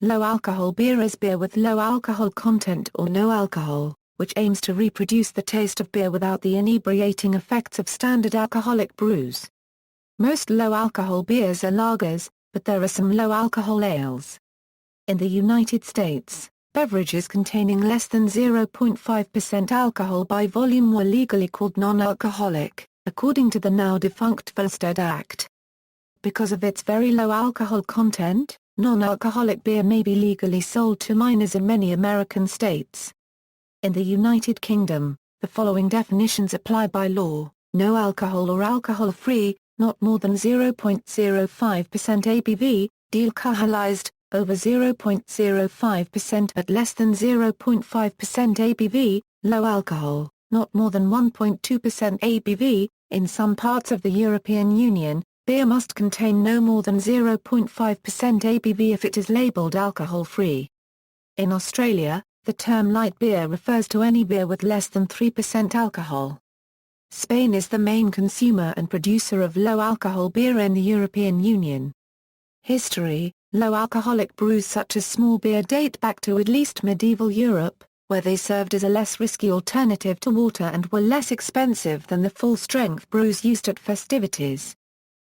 Low-alcohol beer is beer with low alcohol content or no alcohol, which aims to reproduce the taste of beer without the inebriating effects of standard alcoholic brews. Most low-alcohol beers are lagers, but there are some low-alcohol ales. In the United States, beverages containing less than 0.5% alcohol by volume were legally called non-alcoholic, according to the now-defunct Volstead Act. Because of its very low alcohol content, non-alcoholic beer may be legally sold to minors in many American states. In the United Kingdom, the following definitions apply by law: no alcohol or alcohol-free, not more than 0.05% ABV, dealcoholized, over 0.05% but less than 0.5% ABV, low alcohol, not more than 1.2% ABV. In some parts of the European Union, beer must contain no more than 0.5% ABV if it is labeled alcohol-free. In Australia, the term light beer refers to any beer with less than 3% alcohol. Spain is the main consumer and producer of low-alcohol beer in the European Union. History: low-alcoholic brews such as small beer date back to at least medieval Europe, where they served as a less risky alternative to water and were less expensive than the full-strength brews used at festivities.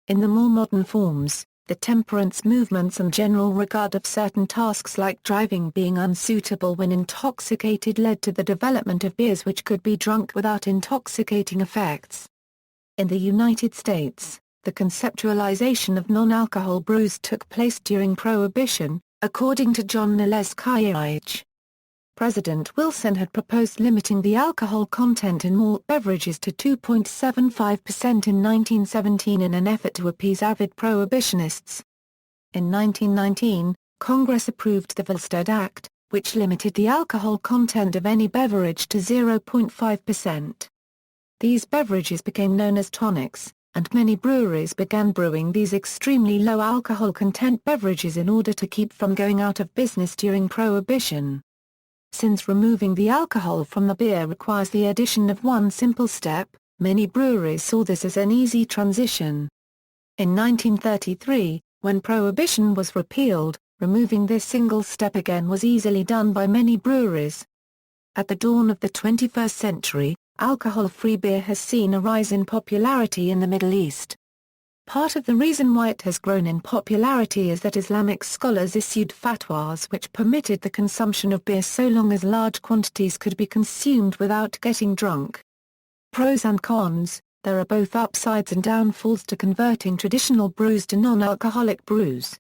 In the more modern forms, the temperance movements and general regard of certain tasks like driving being unsuitable when intoxicated led to the development of beers which could be drunk without intoxicating effects. In the United States, the conceptualization of non-alcohol brews took place during Prohibition, according to John Niles Kyriach. President Wilson had proposed limiting the alcohol content in malt beverages to 2.75% in 1917 in an effort to appease avid prohibitionists. In 1919, Congress approved the Volstead Act, which limited the alcohol content of any beverage to 0.5%. These beverages became known as tonics, and many breweries began brewing these extremely low alcohol content beverages in order to keep from going out of business during Prohibition. Since removing the alcohol from the beer requires the addition of one simple step, many breweries saw this as an easy transition. In 1933, when Prohibition was repealed, removing this single step again was easily done by many breweries. At the dawn of the 21st century, alcohol-free beer has seen a rise in popularity in the Middle East. Part of the reason why it has grown in popularity is that Islamic scholars issued fatwas which permitted the consumption of beer so long as large quantities could be consumed without getting drunk. Pros and cons: there are both upsides and downfalls to converting traditional brews to non-alcoholic brews.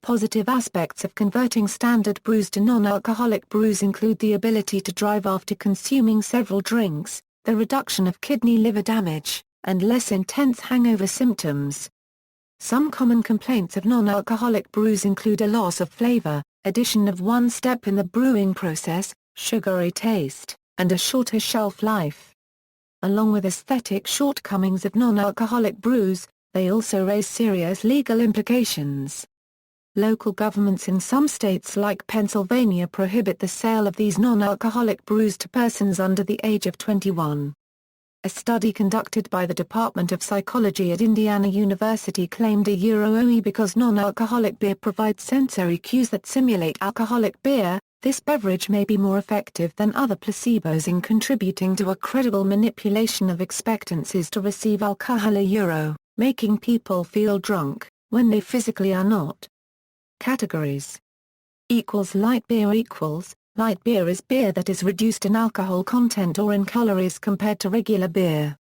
Positive aspects of converting standard brews to non-alcoholic brews include the ability to drive after consuming several drinks, the reduction of kidney-liver damage, and less intense hangover symptoms. Some common complaints of non-alcoholic brews include a loss of flavor, addition of one step in the brewing process, sugary taste, and a shorter shelf life. Along with aesthetic shortcomings of non-alcoholic brews, they also raise serious legal implications. Local governments in some states like Pennsylvania prohibit the sale of these non-alcoholic brews to persons under the age of 21. A study conducted by the Department of Psychology at Indiana University claimed OE because non-alcoholic beer provides sensory cues that simulate alcoholic beer, this beverage may be more effective than other placebos in contributing to a credible manipulation of expectancies to receive alcohol, making people feel drunk, when they physically are not. Categories. Light beer Light beer is beer that is reduced in alcohol content or in calories compared to regular beer.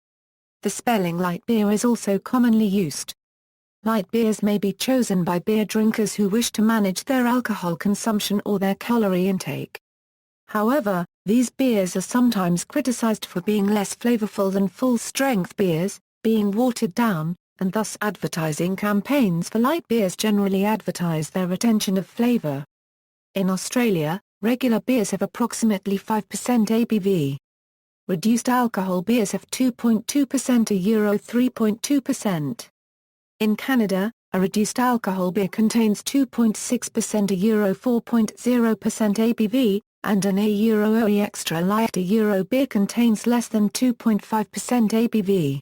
The spelling light beer is also commonly used. Light beers may be chosen by beer drinkers who wish to manage their alcohol consumption or their calorie intake. However, these beers are sometimes criticized for being less flavorful than full-strength beers, being watered down, and thus advertising campaigns for light beers generally advertise their retention of flavor. In Australia, regular beers have approximately 5% ABV. Reduced alcohol beers have 2.2% to €3.2%. In Canada, a reduced alcohol beer contains 2.6% to €4.0% ABV, and an OE extra light beer contains less than 2.5% ABV.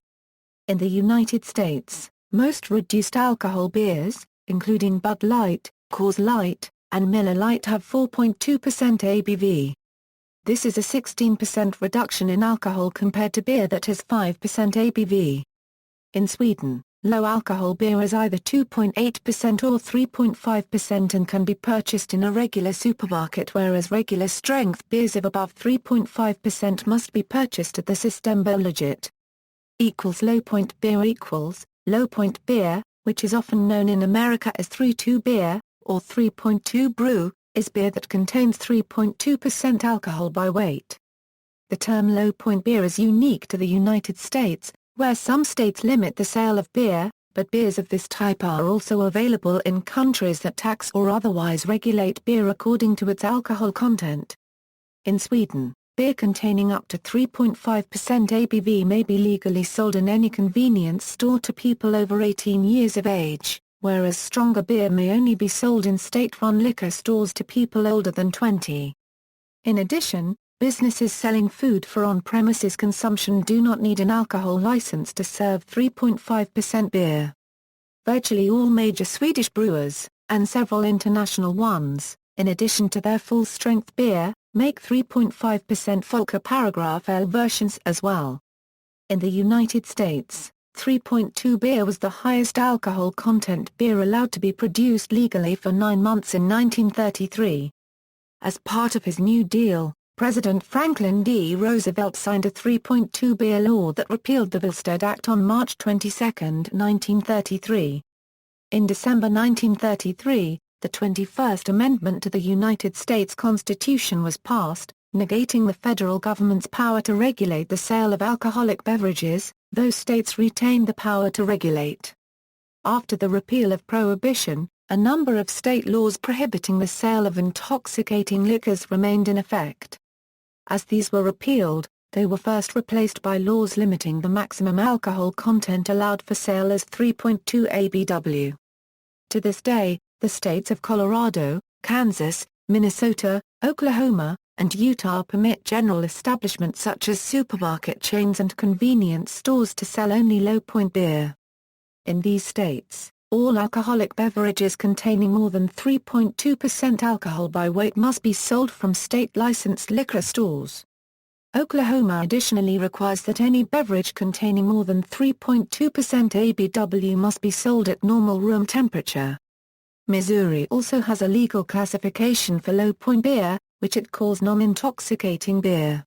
In the United States, most reduced alcohol beers, including Bud Light, Coors Light, and Miller Lite have 4.2% ABV. This is a 16% reduction in alcohol compared to beer that has 5% ABV. In Sweden, low-alcohol beer is either 2.8% or 3.5% and can be purchased in a regular supermarket, whereas regular-strength beers of above 3.5% must be purchased at the Systembolaget. Low point beer low point beer, which is often known in America as 3.2 beer, or 3.2 brew, is beer that contains 3.2% alcohol by weight. The term low point beer is unique to the United States, where some states limit the sale of beer, but beers of this type are also available in countries that tax or otherwise regulate beer according to its alcohol content. In Sweden, beer containing up to 3.5% ABV may be legally sold in any convenience store to people over 18 years of age, whereas stronger beer may only be sold in state-run liquor stores to people older than 20. In addition, businesses selling food for on-premises consumption do not need an alcohol license to serve 3.5% beer. Virtually all major Swedish brewers, and several international ones, in addition to their full-strength beer, make 3.5% Folker Paragraph L versions as well. In the United States, 3.2 beer was the highest alcohol content beer allowed to be produced legally for 9 months in 1933. As part of his New Deal, President Franklin D. Roosevelt signed a 3.2 beer law that repealed the Volstead Act on March 22, 1933. In December 1933, the 21st Amendment to the United States Constitution was passed, negating the federal government's power to regulate the sale of alcoholic beverages, though states retained the power to regulate. After the repeal of Prohibition, a number of state laws prohibiting the sale of intoxicating liquors remained in effect. As these were repealed, they were first replaced by laws limiting the maximum alcohol content allowed for sale as 3.2 ABW. To this day, the states of Colorado, Kansas, Minnesota, Oklahoma, and Utah permit general establishments such as supermarket chains and convenience stores to sell only low-point beer. In these states, all alcoholic beverages containing more than 3.2% alcohol by weight must be sold from state-licensed liquor stores. Oklahoma additionally requires that any beverage containing more than 3.2% ABW must be sold at normal room temperature. Missouri also has a legal classification for low-point beer, which it calls non-intoxicating beer.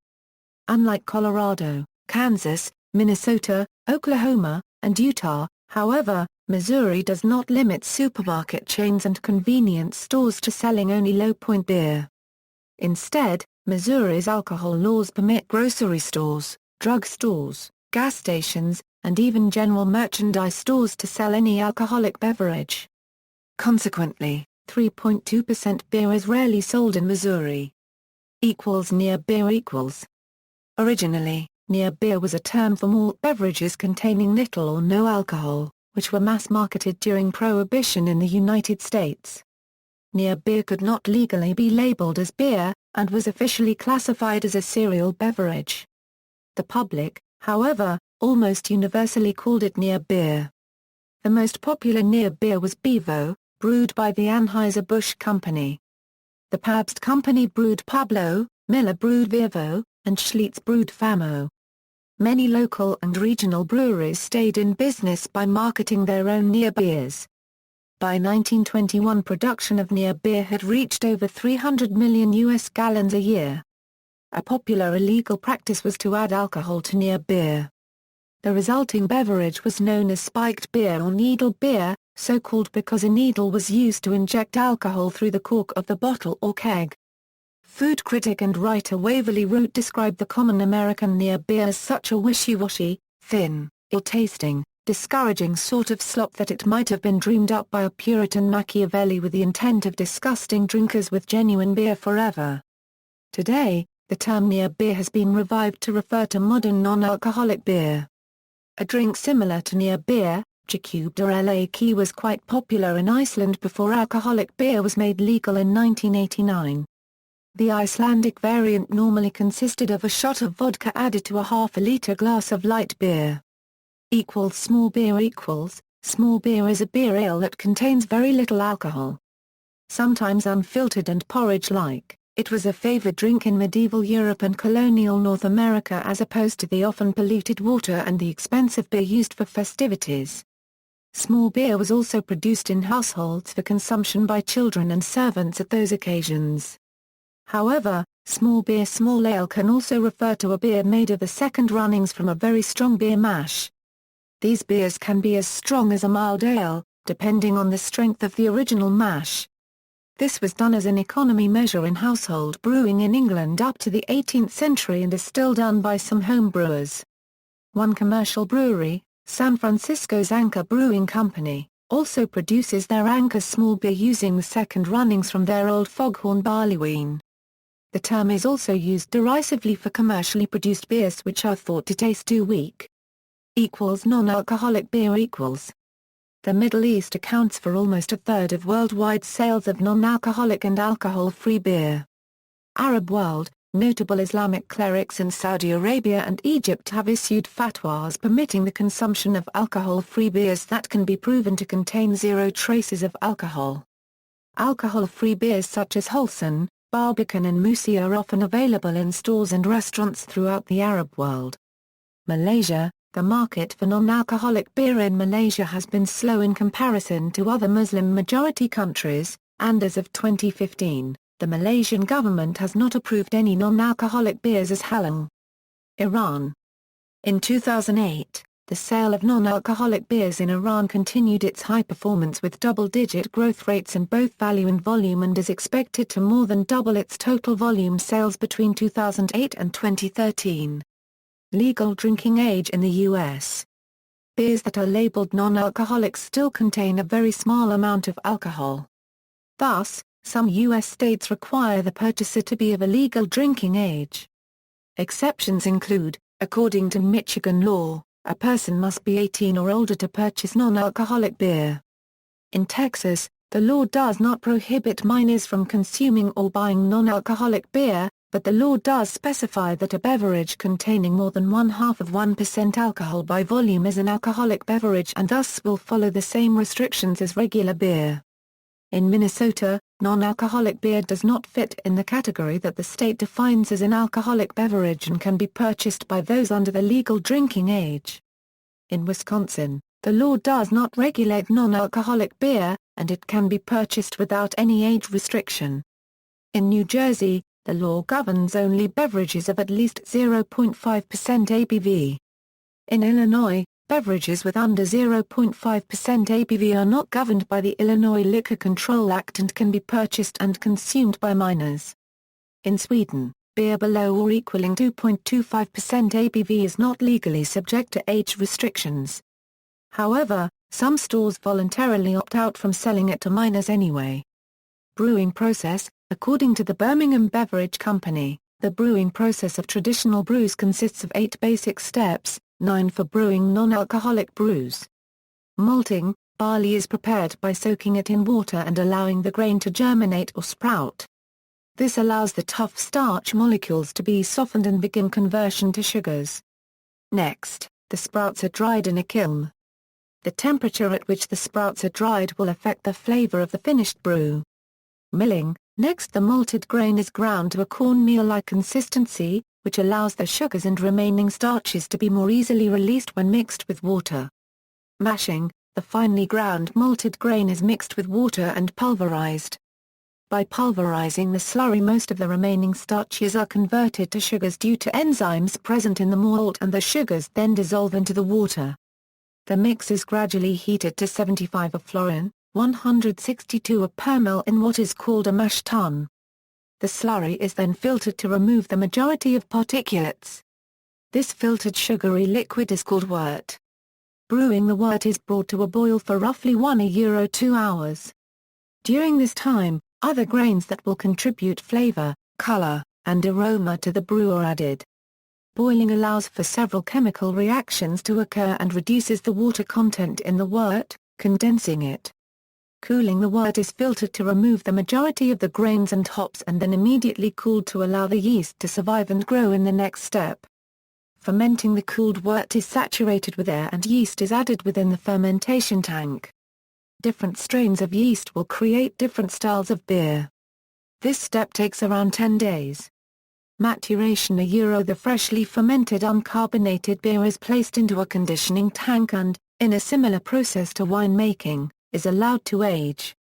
Unlike Colorado, Kansas, Minnesota, Oklahoma, and Utah, however, Missouri does not limit supermarket chains and convenience stores to selling only low-point beer. Instead, Missouri's alcohol laws permit grocery stores, drug stores, gas stations, and even general merchandise stores to sell any alcoholic beverage. Consequently, 3.2% beer is rarely sold in Missouri. Near beer. Originally, near beer was a term for malt beverages containing little or no alcohol, which were mass-marketed during Prohibition in the United States. Near beer could not legally be labeled as beer, and was officially classified as a cereal beverage. The public, however, almost universally called it near beer. The most popular near beer was Bevo, brewed by the Anheuser-Busch Company. The Pabst Company brewed Pablo, Miller brewed Vivo, and Schlitz brewed Famo. Many local and regional breweries stayed in business by marketing their own near beers. By 1921, production of near beer had reached over 300 million US gallons a year. A popular illegal practice was to add alcohol to near beer. The resulting beverage was known as spiked beer or needle beer, so called because a needle was used to inject alcohol through the cork of the bottle or keg. Food critic and writer Waverly Root described the common American near beer as such a wishy-washy, thin, ill-tasting, discouraging sort of slop that it might have been dreamed up by a Puritan Machiavelli with the intent of disgusting drinkers with genuine beer forever. Today, the term near beer has been revived to refer to modern non-alcoholic beer. A drink similar to near beer, G-cubed or LA-key, was quite popular in Iceland before alcoholic beer was made legal in 1989. The Icelandic variant normally consisted of a shot of vodka added to a half-a-liter glass of light beer. Small beer. Small beer is a beer ale that contains very little alcohol. sometimes unfiltered and porridge-like. It was a favored drink in medieval Europe and colonial North America as opposed to the often polluted water and the expensive beer used for festivities. Small beer was also produced in households for consumption by children and servants at those occasions. However, small beer small ale can also refer to a beer made of the second runnings from a very strong beer mash. These beers can be as strong as a mild ale, depending on the strength of the original mash. This was done as an economy measure in household brewing in England up to the 18th century and is still done by some home brewers. One commercial brewery, San Francisco's Anchor Brewing Company, also produces their Anchor small beer using the second runnings from their old foghorn barley wine. The term is also used derisively for commercially produced beers which are thought to taste too weak. Non-alcoholic beer equals. The Middle East accounts for almost a third of worldwide sales of non-alcoholic and alcohol-free beer. Arab world, notable Islamic clerics in Saudi Arabia and Egypt have issued fatwas permitting the consumption of alcohol-free beers that can be proven to contain zero traces of alcohol. Alcohol-free beers such as Holson, Barbican and Musi are often available in stores and restaurants throughout the Arab world. Malaysia. The market for non-alcoholic beer in Malaysia has been slow in comparison to other Muslim-majority countries, and as of 2015, the Malaysian government has not approved any non-alcoholic beers as halal. Iran. In 2008, the sale of non-alcoholic beers in Iran continued its high performance with double-digit growth rates in both value and volume and is expected to more than double its total volume sales between 2008 and 2013. Legal drinking age in the U.S. Beers that are labeled non-alcoholic still contain a very small amount of alcohol. Thus, some U.S. states require the purchaser to be of a legal drinking age. Exceptions include, according to Michigan law, a person must be 18 or older to purchase non-alcoholic beer. In Texas, the law does not prohibit minors from consuming or buying non-alcoholic beer, but the law does specify that a beverage containing more than 0.5% alcohol by volume is an alcoholic beverage and thus will follow the same restrictions as regular beer. In Minnesota, non-alcoholic beer does not fit in the category that the state defines as an alcoholic beverage and can be purchased by those under the legal drinking age. In Wisconsin, the law does not regulate non-alcoholic beer, and it can be purchased without any age restriction. In New Jersey, the law governs only beverages of at least 0.5% ABV. In Illinois, beverages with under 0.5% ABV are not governed by the Illinois Liquor Control Act and can be purchased and consumed by minors. In Sweden, beer below or equaling 2.25% ABV is not legally subject to age restrictions. However, some stores voluntarily opt out from selling it to minors anyway. Brewing process. According to the Birmingham Beverage Company, the brewing process of traditional brews consists of 8 basic steps, 9 for brewing non-alcoholic brews. Malting, barley is prepared by soaking it in water and allowing the grain to germinate or sprout. This allows the tough starch molecules to be softened and begin conversion to sugars. Next, the sprouts are dried in a kiln. The temperature at which the sprouts are dried will affect the flavor of the finished brew. Milling. Next, the malted grain is ground to a cornmeal-like consistency, which allows the sugars and remaining starches to be more easily released when mixed with water. Mashing, the finely ground malted grain is mixed with water and pulverized. By pulverizing the slurry, most of the remaining starches are converted to sugars due to enzymes present in the malt, and the sugars then dissolve into the water. The mix is gradually heated to 75 of fluorine, 162 per ml in what is called a mash tun. The slurry is then filtered to remove the majority of particulates. This filtered sugary liquid is called wort. Brewing the wort is brought to a boil for roughly 1–2 hours. During this time, other grains that will contribute flavor, color, and aroma to the brew are added. Boiling allows for several chemical reactions to occur and reduces the water content in the wort, condensing it. Cooling the wort is filtered to remove the majority of the grains and hops and then immediately cooled to allow the yeast to survive and grow in the next step. Fermenting, the cooled wort is saturated with air and yeast is added within the fermentation tank. Different strains of yeast will create different styles of beer. This step takes around 10 days. Maturation. The freshly fermented uncarbonated beer is placed into a conditioning tank and, in a similar process to winemaking, is allowed to age.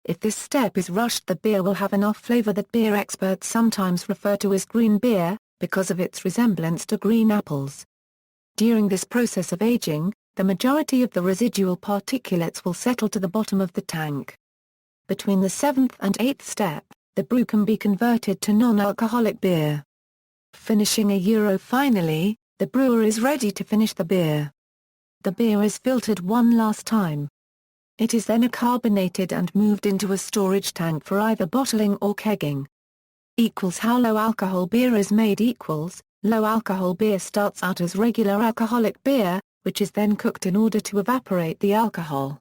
If this step is rushed, the beer will have enough flavor that beer experts sometimes refer to as green beer, because of its resemblance to green apples. During this process of aging, the majority of the residual particulates will settle to the bottom of the tank. Between the 7th and 8th step, the brew can be converted to non-alcoholic beer. Finishing. Finally, the brewer is ready to finish the beer. The beer is filtered one last time. It is then carbonated and moved into a storage tank for either bottling or kegging. How low alcohol beer is made. Low alcohol beer starts out as regular alcoholic beer, which is then cooked in order to evaporate the alcohol.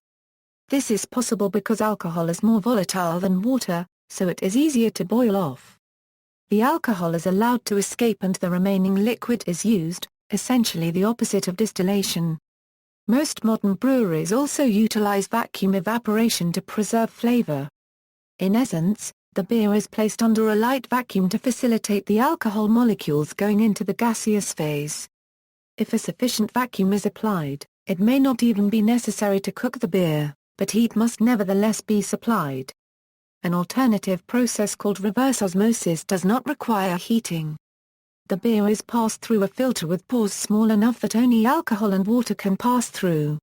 This is possible because alcohol is more volatile than water, so it is easier to boil off. The alcohol is allowed to escape and the remaining liquid is used, essentially the opposite of distillation. Most modern breweries also utilize vacuum evaporation to preserve flavor. In essence, the beer is placed under a light vacuum to facilitate the alcohol molecules going into the gaseous phase. If a sufficient vacuum is applied, it may not even be necessary to cook the beer, but heat must nevertheless be supplied. An alternative process called reverse osmosis does not require heating. The beer is passed through a filter with pores small enough that only alcohol and water can pass through.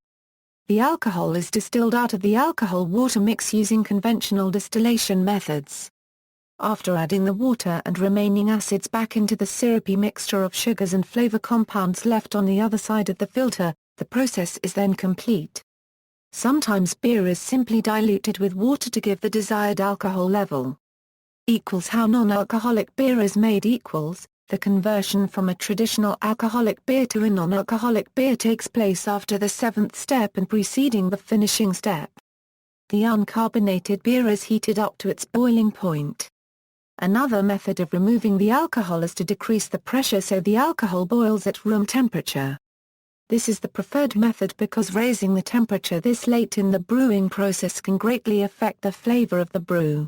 The alcohol is distilled out of the alcohol-water mix using conventional distillation methods. After adding the water and remaining acids back into the syrupy mixture of sugars and flavor compounds left on the other side of the filter, the process is then complete. Sometimes beer is simply diluted with water to give the desired alcohol level. How non-alcoholic beer is made. The conversion from a traditional alcoholic beer to a non-alcoholic beer takes place after the 7th step and preceding the finishing step. The uncarbonated beer is heated up to its boiling point. Another method of removing the alcohol is to decrease the pressure so the alcohol boils at room temperature. This is the preferred method because raising the temperature this late in the brewing process can greatly affect the flavor of the brew.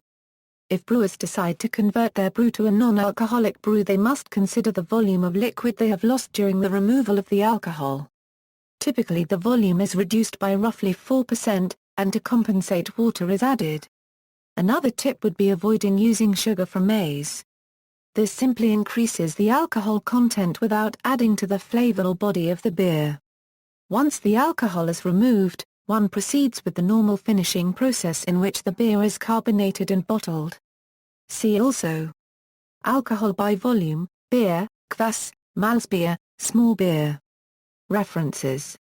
If brewers decide to convert their brew to a non-alcoholic brew, they must consider the volume of liquid they have lost during the removal of the alcohol. Typically the volume is reduced by roughly 4%, and to compensate water is added. Another tip would be avoiding using sugar from maize. This simply increases the alcohol content without adding to the flavor or body of the beer. Once the alcohol is removed, one proceeds with the normal finishing process in which the beer is carbonated and bottled. See also: alcohol by volume, beer, kvass, Malzbier, small beer. References